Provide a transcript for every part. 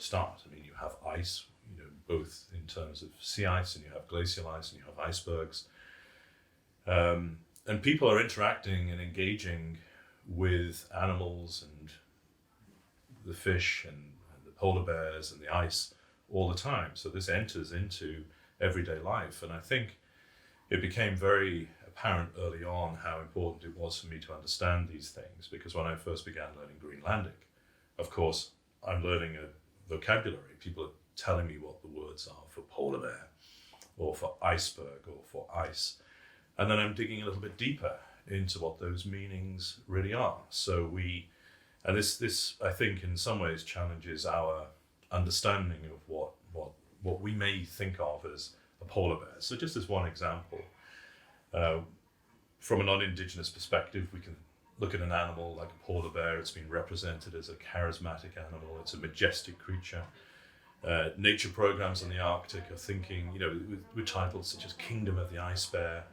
start. I mean, you have ice, both in terms of sea ice, and you have glacial ice, and you have icebergs. And people are interacting and engaging with animals and the fish and the polar bears and the ice all the time. So this enters into everyday life. And I think it became very apparent early on how important it was for me to understand these things, because when I first began learning Greenlandic, of course, I'm learning a vocabulary. People are telling me what the words are for polar bear or for iceberg or for ice. And then I'm digging a little bit deeper into what those meanings really are. So this I think in some ways challenges our understanding of what we may think of as a polar bear. So just as one example, from a non-Indigenous perspective, we can look at an animal like a polar bear. It's been represented as a charismatic animal. It's a majestic creature. Nature programs in the Arctic are thinking, with titles such as Kingdom of the Ice Bear,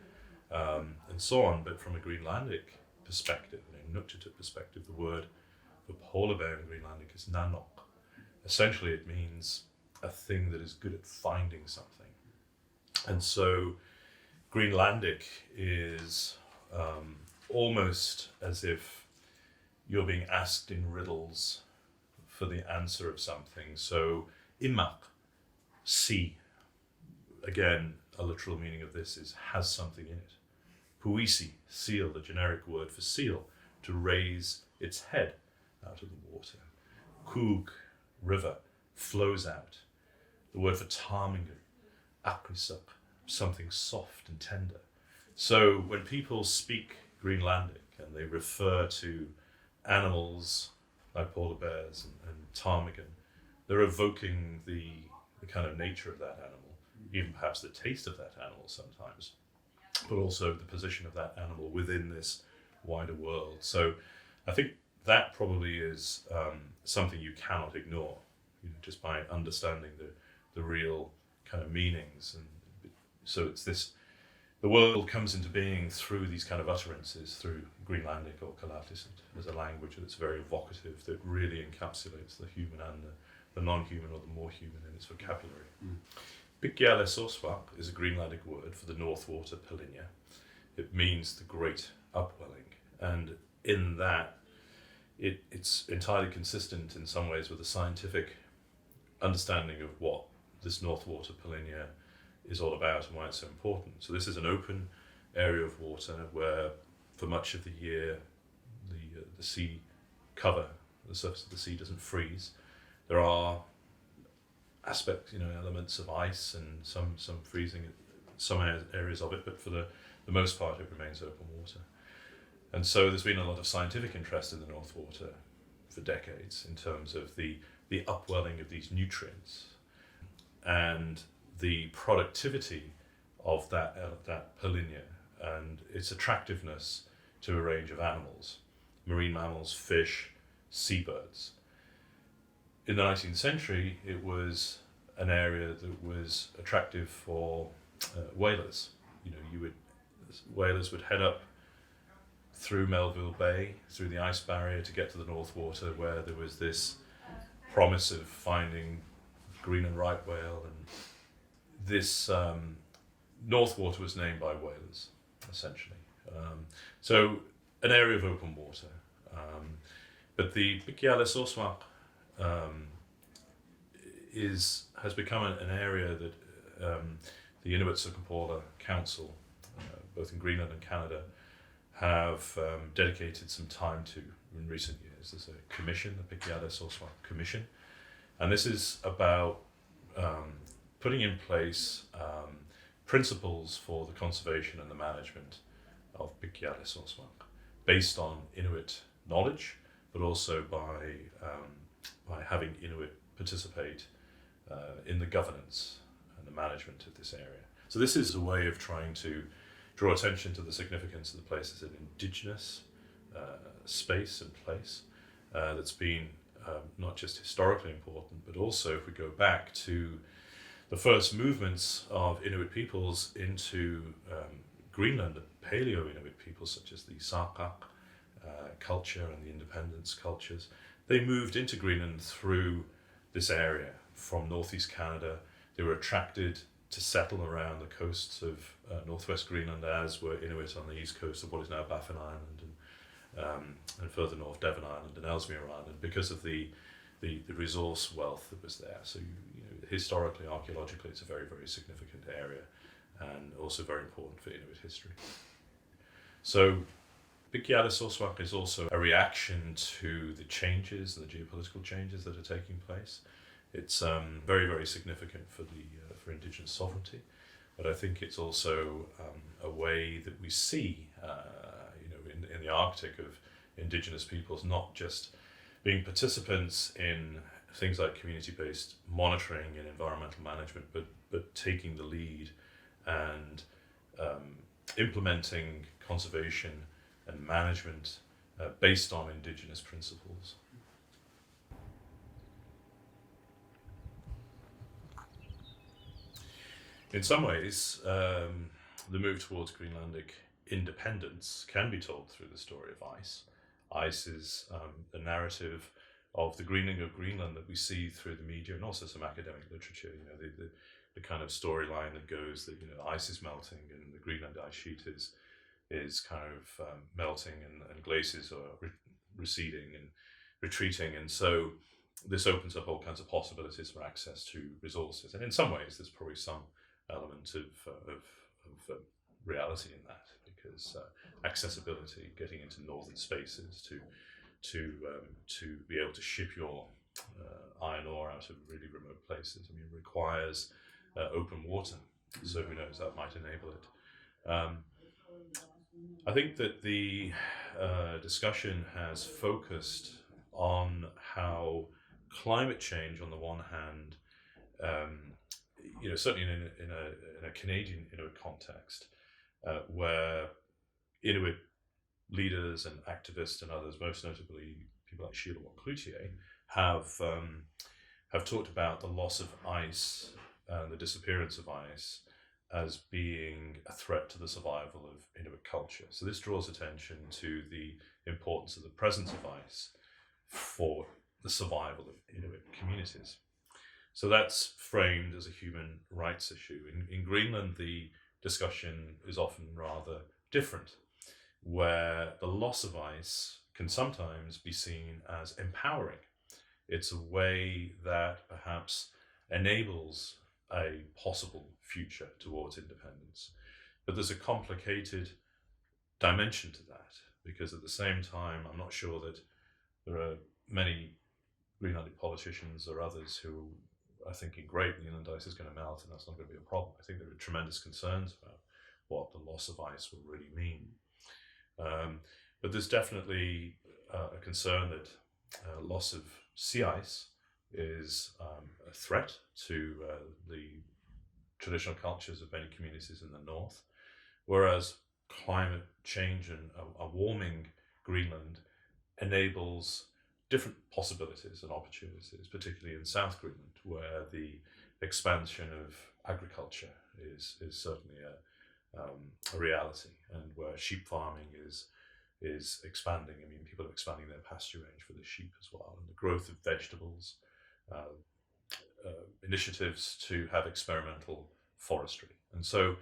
and so on. But from a Greenlandic perspective, a Inuktitut perspective, the word for polar bear in Greenlandic is nanok. Essentially, it means a thing that is good at finding something. And so Greenlandic is almost as if you're being asked in riddles for the answer of something. So imak, sea. Again, a literal meaning of this is has something in it. Puisi, seal, the generic word for seal, to raise its head out of the water. Kug, river, flows out. The word for ptarmigan, akrisak, something soft and tender. So when people speak Greenlandic and they refer to animals like polar bears and ptarmigan, they're evoking the kind of nature of that animal, even perhaps the taste of that animal sometimes, but also the position of that animal within this wider world. So I think that probably is something you cannot ignore, just by understanding the real kind of meanings. And so it's this, the world comes into being through these kind of utterances, through Greenlandic or Ilulissat as a language that's very evocative, that really encapsulates the human and the non-human or the more human in its vocabulary. Pikyalesoswak is a Greenlandic word for the North Water Pilinia. It means the great upwelling. And in that, it's entirely consistent in some ways with the scientific understanding of what this North Water Pilinia is all about and why it's so important. So this is an open area of water where for much of the year the sea cover, the surface of the sea doesn't freeze. There are aspects, elements of ice and some freezing in some areas of it, but for the most part it remains open water. And so there's been a lot of scientific interest in the North Water for decades in terms of the upwelling of these nutrients and the productivity of that Pilinia and its attractiveness to a range of animals, marine mammals, fish, seabirds. In the 19th century, it was an area that was attractive for whalers. Whalers would head up through Melville Bay, through the ice barrier to get to the North Water, where there was this promise of finding Greenland right whale. And this North Water was named by whalers, essentially. So an area of open water. But the Pikyalesoswak has become an area that the Inuit Circumpolar Council, both in Greenland and Canada, have dedicated some time to in recent years. There's a commission, the Pikyalesoswak Commission, and this is about putting in place principles for the conservation and the management of Pikyalesoswak, based on Inuit knowledge, but also by having Inuit participate in the governance and the management of this area. So this is a way of trying to draw attention to the significance of the place as an indigenous space and place that's been not just historically important, but also if we go back to the first movements of Inuit peoples into Greenland, the Paleo-Inuit peoples such as the Sakak culture and the independence cultures, they moved into Greenland through this area from northeast Canada. They were attracted to settle around the coasts of northwest Greenland, as were Inuit on the east coast of what is now Baffin Island, and further north Devon Island and Ellesmere Island, because of the resource wealth that was there. So historically, archaeologically, it's a very, very significant area, and also very important for Inuit history. So Pikiada-Sorswak is also a reaction to the changes, the geopolitical changes that are taking place. It's very, very significant for for Indigenous sovereignty, but I think it's also a way that we see, in the Arctic, of Indigenous peoples not just being participants in things like community-based monitoring and environmental management, but taking the lead and implementing conservation and management based on Indigenous principles. In some ways, the move towards Greenlandic independence can be told through the story of ice. Ice is the narrative of the greening of Greenland that we see through the media and also some academic literature. The kind of storyline that goes that ice is melting and the Greenland ice sheet is kind of melting, and glaciers are receding and retreating, and so this opens up all kinds of possibilities for access to resources. And in some ways, there's probably some element of reality in that, because accessibility, getting into northern spaces to be able to ship your iron ore out of really remote places, requires open water. So who knows, that might enable it. I think that the discussion has focused on how climate change, on the one hand, certainly in a Canadian Inuit context, where Inuit leaders and activists and others, most notably people like Sheila Cloutier, have talked about the loss of ice and the disappearance of ice as being a threat to the survival of Inuit culture. So this draws attention to the importance of the presence of ice for the survival of Inuit communities. So that's framed as a human rights issue. In Greenland, the discussion is often rather different, where the loss of ice can sometimes be seen as empowering. It's a way that perhaps enables a possible future towards independence. But there's a complicated dimension to that, because at the same time, I'm not sure that there are many Greenlandic politicians or others who are thinking, great, the inland ice is going to melt and that's not going to be a problem. I think there are tremendous concerns about what the loss of ice will really mean. But there's definitely a concern that loss of sea ice is a threat to the traditional cultures of many communities in the north, whereas climate change and a warming Greenland enables different possibilities and opportunities, particularly in South Greenland, where the expansion of agriculture is certainly a reality, and where sheep farming is expanding. People are expanding their pasture range for the sheep as well, and the growth of vegetables, initiatives to have experimental forestry. And so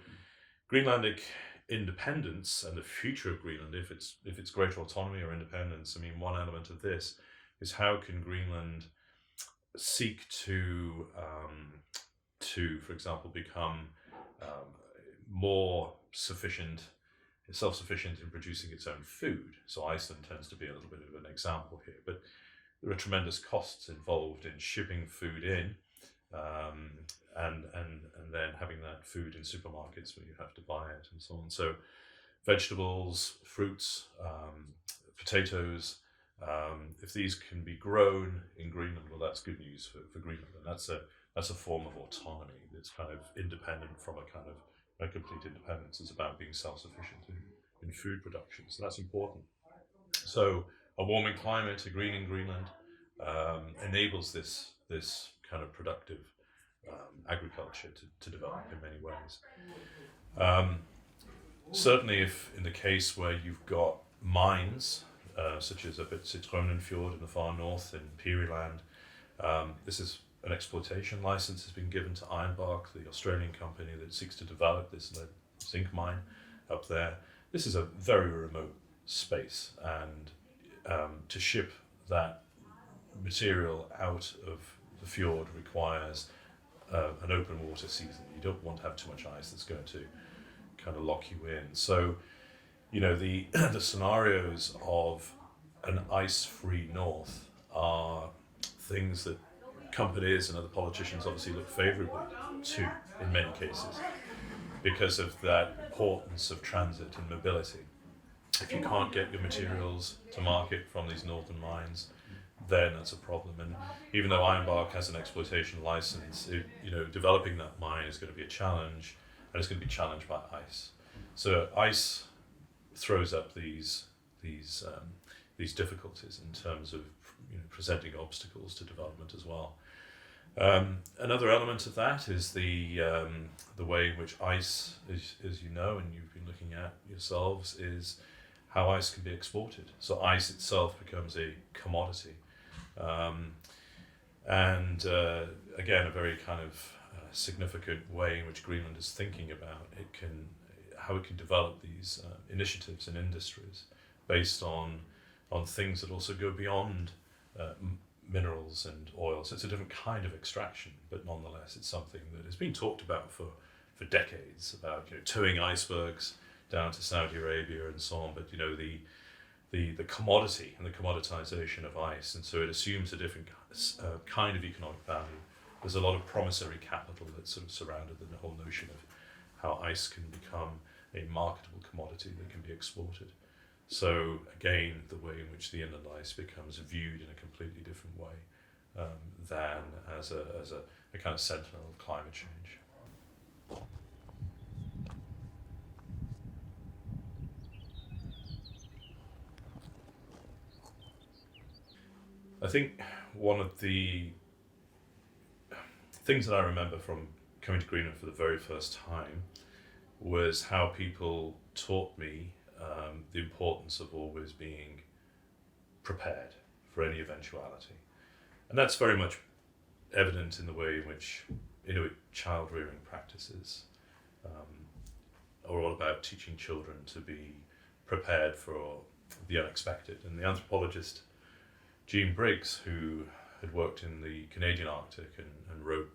Greenlandic independence and the future of Greenland, if it's greater autonomy or independence, one element of this is how can Greenland seek to for example, become more self-sufficient in producing its own food. So Iceland tends to be a little bit of an example here, but there are tremendous costs involved in shipping food in, and then having that food in supermarkets where you have to buy it and so on. So vegetables, fruits, potatoes, if these can be grown in Greenland, well, that's good news for Greenland, and that's a form of autonomy that's kind of independent from a kind of a complete independence. It's about being self-sufficient in food production, so that's important. So a warming climate, a greening Greenland, enables this kind of productive agriculture to develop in many ways. Certainly, if in the case where you've got mines, such as up at Citroenenfjord in the far north in Peary Land, This is an exploitation license has been given to Ironbark, the Australian company that seeks to develop this lead zinc mine up there. This is a very remote space, and to ship that material out of the fjord requires an open water season. You don't want to have too much ice that's going to kind of lock you in. So, the the scenarios of an ice-free north are things that companies and other politicians obviously look favourably to in many cases because of that importance of transit and mobility. If you can't get your materials to market from these northern mines, then that's a problem. And even though Ironbark has an exploitation license, developing that mine is going to be a challenge, and it's going to be challenged by ice. So ice throws up these difficulties in terms of presenting obstacles to development as well. Another element of that is the way in which ice, as you know, and you've been looking at yourselves, is how ice can be exported. So ice itself becomes a commodity. Again, a very kind of significant way in which Greenland is thinking about how it can develop these initiatives and industries based on things that also go beyond minerals and oil. So it's a different kind of extraction, but nonetheless it's something that has been talked about for decades, about towing icebergs down to Saudi Arabia and so on, but the commodity and the commoditization of ice, and so it assumes a different kind of economic value. There's a lot of promissory capital that's sort of surrounded the whole notion of how ice can become a marketable commodity that can be exported. So again, the way in which the inland ice becomes viewed in a completely different way than as a kind of sentinel of climate change. I think one of the things that I remember from coming to Greenland for the very first time was how people taught me the importance of always being prepared for any eventuality. And that's very much evident in the way in which Inuit child rearing practices are all about teaching children to be prepared for the unexpected. And the anthropologist Jean Briggs, who had worked in the Canadian Arctic and wrote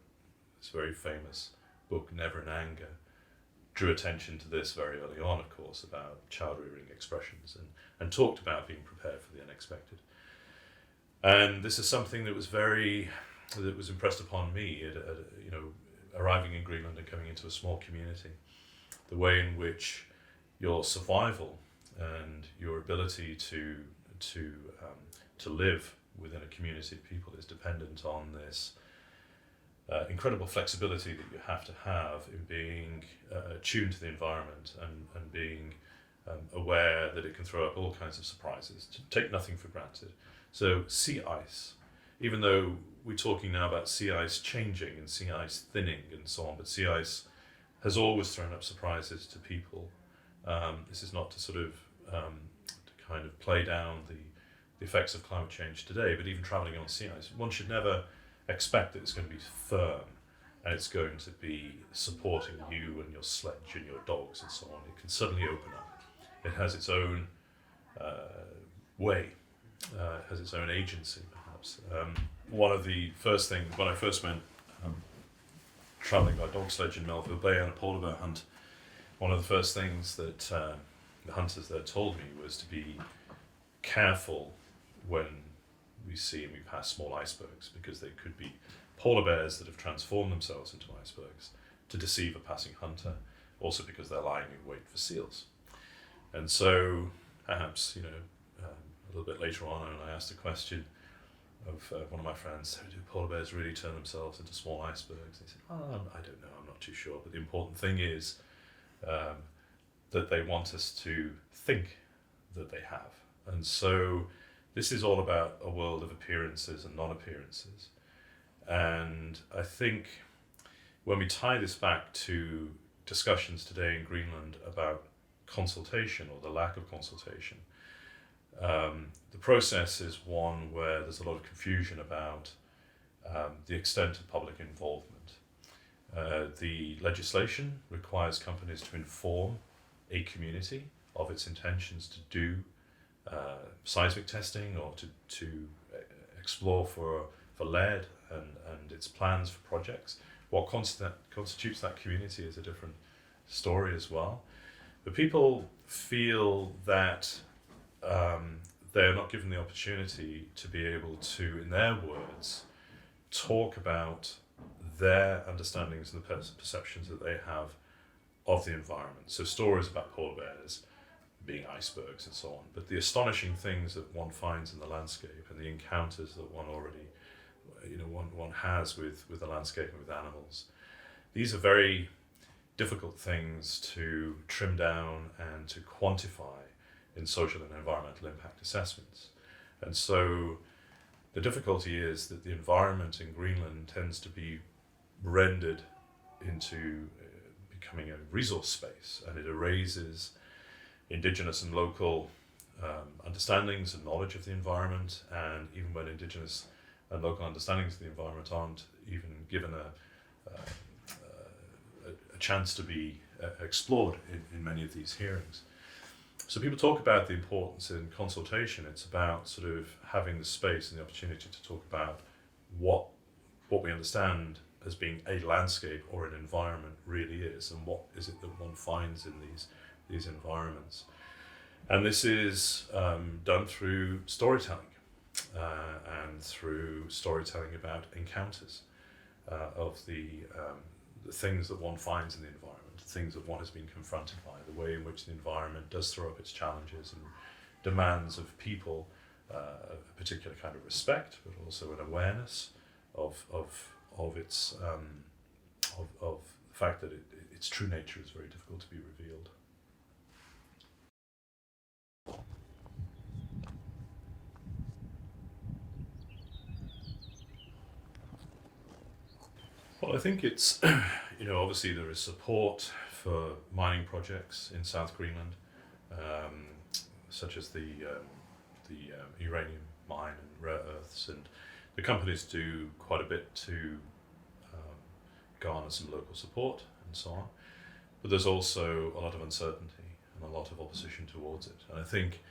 this very famous book, Never in Anger, drew attention to this very early on, of course, about child rearing expressions and talked about being prepared for the unexpected. And this is something that was impressed upon me at arriving in Greenland and coming into a small community. The way in which your survival and your ability to live within a community of people is dependent on this incredible flexibility that you have to have in being attuned to the environment and being aware that it can throw up all kinds of surprises, to take nothing for granted. So sea ice, even though we're talking now about sea ice changing and sea ice thinning and so on, but sea ice has always thrown up surprises to people. This is not to sort of to kind of play down the effects of climate change today, but even travelling on sea ice, one should never expect that it's going to be firm and it's going to be supporting you and your sledge and your dogs and so on. It can suddenly open up. It has its own way, it has its own agency perhaps. One of the first things, when I first went travelling by dog sledge in Melville Bay on a polar bear hunt, one of the first things that the hunters there told me was to be careful when we pass small icebergs, because they could be polar bears that have transformed themselves into icebergs to deceive a passing hunter, also because they're lying in wait for seals. And so perhaps a little bit later on, I asked a question of one of my friends, do polar bears really turn themselves into small icebergs? They said, I don't know, I'm not too sure, but the important thing is that they want us to think that they have. And so this is all about a world of appearances and non-appearances. And I think when we tie this back to discussions today in Greenland about consultation or the lack of consultation, the process is one where there's a lot of confusion about the extent of public involvement. The legislation requires companies to inform a community of its intentions to do seismic testing or to explore for lead and its plans for projects. What constitutes that community is a different story as well. But people feel that they are not given the opportunity to be able to, in their words, talk about their understandings and the perceptions that they have of the environment. So stories about polar bears being icebergs and so on, but the astonishing things that one finds in the landscape and the encounters that one already, one has with the landscape and with animals. These are very difficult things to trim down and to quantify in social and environmental impact assessments. And so the difficulty is that the environment in Greenland tends to be rendered into becoming a resource space, and it erases indigenous and local understandings and knowledge of the environment, and even when indigenous and local understandings of the environment aren't even given a chance to be explored in many of these hearings. So people talk about the importance in consultation. It's about sort of having the space and the opportunity to talk about what we understand as being a landscape or an environment really is, and what is it that one finds in these environments. And this is done through storytelling and through storytelling about encounters of the things that one finds in the environment, things that one has been confronted by, the way in which the environment does throw up its challenges and demands of people a particular kind of respect, but also an awareness of its of the fact that its true nature is very difficult to be revealed. Well, I think it's, obviously there is support for mining projects in South Greenland, such as the uranium mine and rare earths, and the companies do quite a bit to garner some local support and so on. But there's also a lot of uncertainty and a lot of opposition towards it. And I think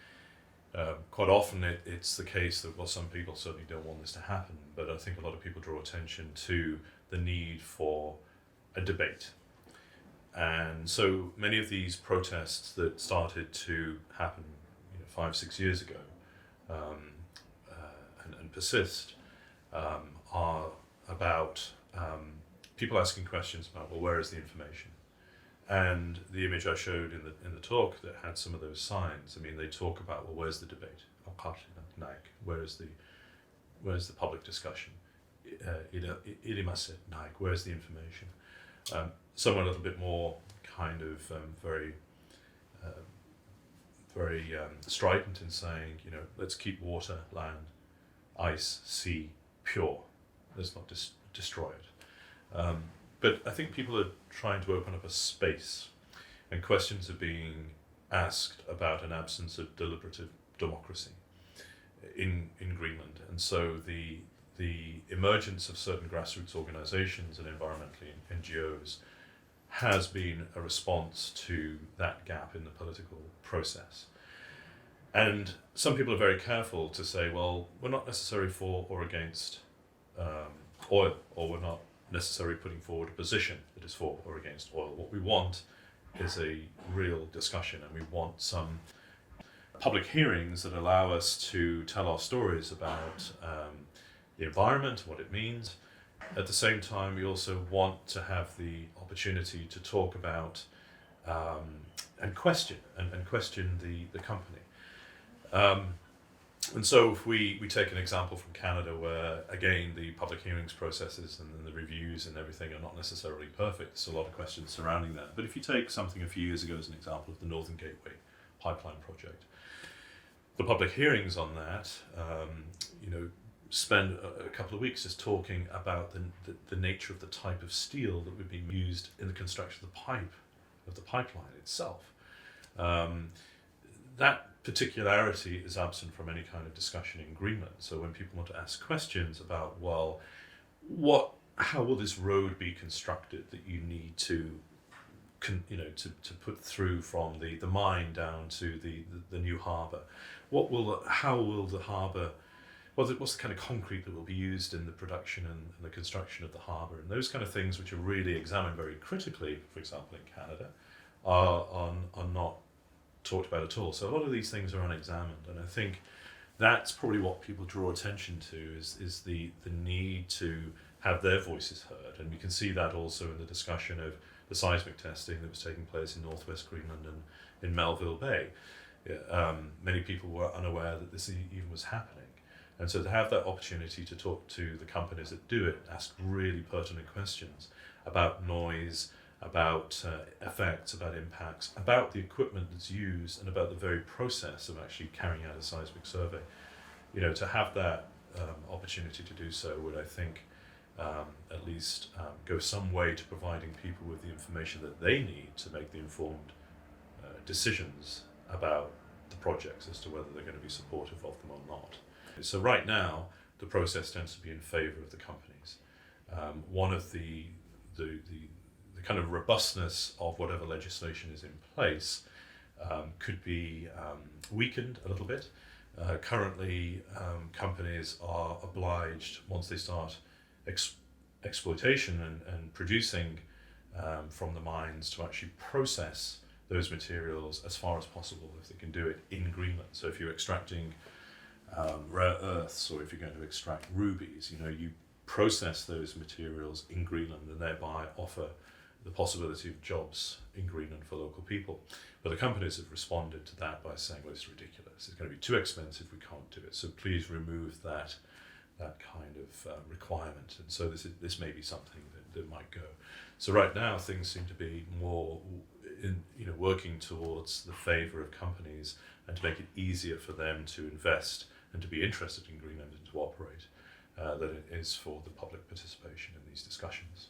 quite often it's the case that, well, some people certainly don't want this to happen, but I think a lot of people draw attention to the need for a debate. And so many of these protests that started to happen 5-6 years ago and persist are about people asking questions about, well, where is the information? And the image I showed in the talk that had some of those signs, they talk about, well, where's the debate? Where's the public discussion? Where's the information? Some are a little bit more kind of very strident in saying, let's keep water, land, ice, sea pure. Let's not destroy it. But I think people are trying to open up a space, and questions are being asked about an absence of deliberative democracy in Greenland. And so the emergence of certain grassroots organizations and environmental NGOs has been a response to that gap in the political process. And some people are very careful to say, well, we're not necessarily for or against oil, or we're not necessarily putting forward a position that is for or against oil. What we want is a real discussion, and we want some public hearings that allow us to tell our stories about the environment, what it means. At the same time, we also want to have the opportunity to talk about and question the company. And so if we take an example from Canada, where again the public hearings processes and the reviews and everything are not necessarily perfect, there's a lot of questions surrounding that. But if you take something a few years ago as an example of the Northern Gateway pipeline project, the public hearings on that, spend a couple of weeks just talking about the nature of the type of steel that would be used in the construction of the pipeline itself. That particularity is absent from any kind of discussion in Greenland. So when people want to ask questions about, well, how will this road be constructed that you need to to put through from the mine down to the new harbour? How will the harbour, what's the kind of concrete that will be used in the production and the construction of the harbour? And those kind of things, which are really examined very critically, for example, in Canada, are not talked about at all. So a lot of these things are unexamined, and I think that's probably what people draw attention to is the need to have their voices heard. And you can see that also in the discussion of the seismic testing that was taking place in northwest Greenland and in Melville Bay. Many people were unaware that this even was happening. And so to have that opportunity to talk to the companies that do it, ask really pertinent questions about noise, about effects, about impacts, about the equipment that's used, and about the very process of actually carrying out a seismic survey. To have that opportunity to do so would, I think, at least go some way to providing people with the information that they need to make the informed decisions about the projects as to whether they're going to be supportive of them or not. So right now, the process tends to be in favour of the companies. One of the kind of robustness of whatever legislation is in place could be weakened a little bit. Currently, companies are obliged, once they start exploitation and producing from the mines, to actually process those materials as far as possible, if they can do it in Greenland. So if you're extracting rare earths, or if you're going to extract rubies, you process those materials in Greenland and thereby offer the possibility of jobs in Greenland for local people. But the companies have responded to that by saying, well, it's ridiculous. It's going to be too expensive. We can't do it. So please remove that kind of requirement. And so this may be something that might go. So right now things seem to be more working towards the favour of companies and to make it easier for them to invest and to be interested in Greenland and to operate than it is for the public participation in these discussions.